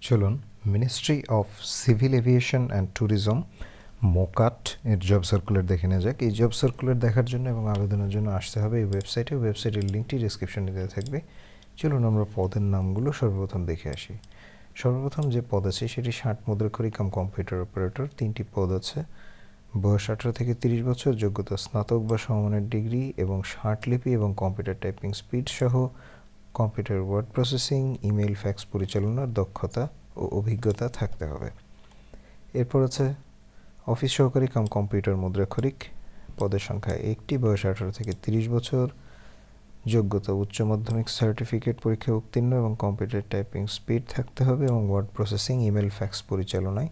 চলুন ministry of civil aviation and tourism মোকাট এর জব সার্কুলার দেখে নেওয়া যাক। এই জব সার্কুলার দেখার জন্য এবং আবেদনের জন্য আসতে হবে এই ওয়েবসাইটের লিঙ্কটি ডিসক্রিপশনে দেওয়া থাকবে। চলুন আমরা পদের নামগুলো সর্বপ্রথম দেখে আসি। সর্বপ্রথম যে পদ আছে সেটি 60 মুদ্রাক্ষরী কাম কম্পিউটার অপারেটর। 3টি পদ আছে। বয়স 18 থেকে 30 বছর, যোগ্যতা স্নাতক বা সমমানের ডিগ্রি এবং 60 লিপি এবং কম্পিউটার টাইপিং স্পিড সহ computer word processing, email, fax পরিচালনার দক্ষতা ও অভিজ্ঞতা থাকতে হবে। এরপর আছে অফিস সহকারী কাম কম্পিউটার মুদ্রাক্ষরিক। পদের সংখ্যা 1টি। বয়স 18 থেকে 30 বছর, যোগ্যতা উচ্চ মাধ্যমিক সার্টিফিকেট পরীক্ষায় উত্তীর্ণ এবং কম্পিউটার টাইপিং স্পিড থাকতে হবে এবং ওয়ার্ড প্রসেসিং, ইমেল, ফ্যাক্স পরিচালনায়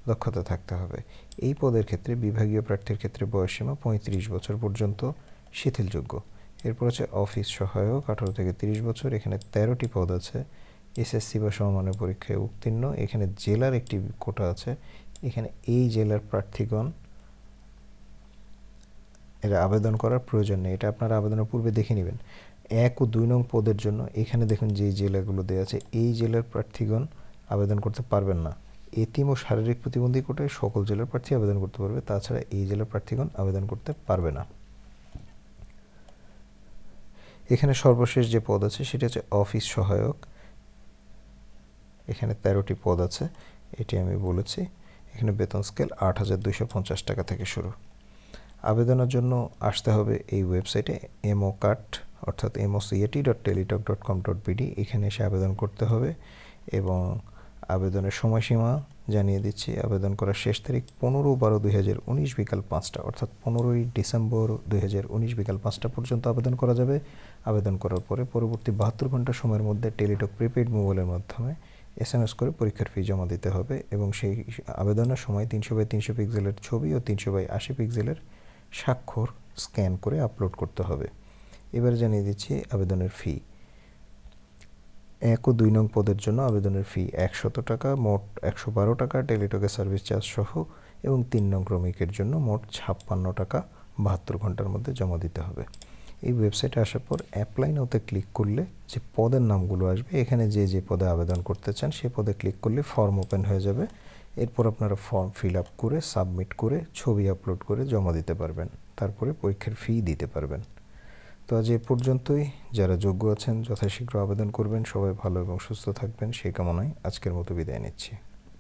দক্ষতা থাকতে হবে। এই পদের ক্ষেত্রে বিভাগীয় প্রার্থীর ক্ষেত্রে বয়সসীমা 35 বছর পর্যন্ত শিথিলযোগ্য। এরপর আছে অফিস সহায়ক, 18 থেকে 30 বছর। এখানে 13টি পদ আছে। এসএসসি বা সমমানের পরীক্ষায় উত্তীর্ণ। এখানে জেলার একটি কোটা আছে। এখানে এই জেলার প্রার্থীগণ এর আবেদন করার প্রয়োজন নেই, এটা আপনারা আবেদনের পূর্বে দেখে নেবেন। 1 ও 2 নং পদের জন্য এখানে দেখুন যে জেলাগুলো দেওয়া আছে, এই জেলার প্রার্থীগণ আবেদন করতে পারবেন না। এতিম ও শারীরিক প্রতিবন্ধী কোটায় সকল জেলার প্রার্থী আবেদন করতে পারবে, তাছাড়া এই জেলার প্রার্থীগণ আবেদন করতে পারবে না। এখানে সর্বশেষ যে পদ আছে সেটি হচ্ছে অফিস সহায়ক। এখানে 13টি পদ আছে, এটি আমি বলেছি। এখানে বেতন স্কেল 8,250 টাকা থেকে শুরু। আবেদনের জন্য আসতে হবে এই ওয়েবসাইটে mocat অর্থাৎ mocat.teletalk.com.bd, এখানে এসে আবেদন করতে হবে এবং আবেদনের সময়সীমা জানিয়ে দিচ্ছি। আবেদন করার শেষ তারিখ 15/12/2019 বিকাল 5টা, অর্থাৎ 15ই ডিসেম্বর 2019 বিকাল 5টা পর্যন্ত আবেদন করা যাবে। আবেদন করার পরে পরবর্তী 72 ঘন্টা সময়ের মধ্যে টেলিটক প্রিপেইড মোবাইলের মাধ্যমে SMS করে পরীক্ষার ফি জমা দিতে হবে এবং সেই আবেদনের সময় 300x300 পিক্সেলের ছবি ও 300x80 পিক্সেলের স্বাক্ষর স্ক্যান করে আপলোড করতে হবে। এবার জানিয়ে দিচ্ছি আবেদনের ফি। 1 ও 2 নং পদের জন্য আবেদনের ফি 100 টাকা, মোট 112 টাকা টেলিটকের সার্ভিস চার্জ সহ, এবং 3 নং ক্রমিকের জন্য মোট 56 টাকা 72 ঘন্টার মধ্যে জমা দিতে হবে। এই ওয়েবসাইটে আসার পর অ্যাপ্লাই নাওতে ক্লিক করলে যে পদের নামগুলো আসবে, এখানে যে পদে আবেদন করতে চান সে পদে ক্লিক করলে ফর্ম ওপেন হয়ে যাবে। এরপর আপনারা ফর্ম ফিল আপ করে সাবমিট করে ছবি আপলোড করে জমা দিতে পারবেন, তারপরে পরীক্ষার ফি দিতে পারবেন। তো আজ এ পর্যন্তই। যারা যোগ্য আছেন যথাশীঘ্র আবেদন করবেন। সবাই ভালো এবং সুস্থ থাকবেন সেই কামনায় আজকের মতো বিদায় নিচ্ছি।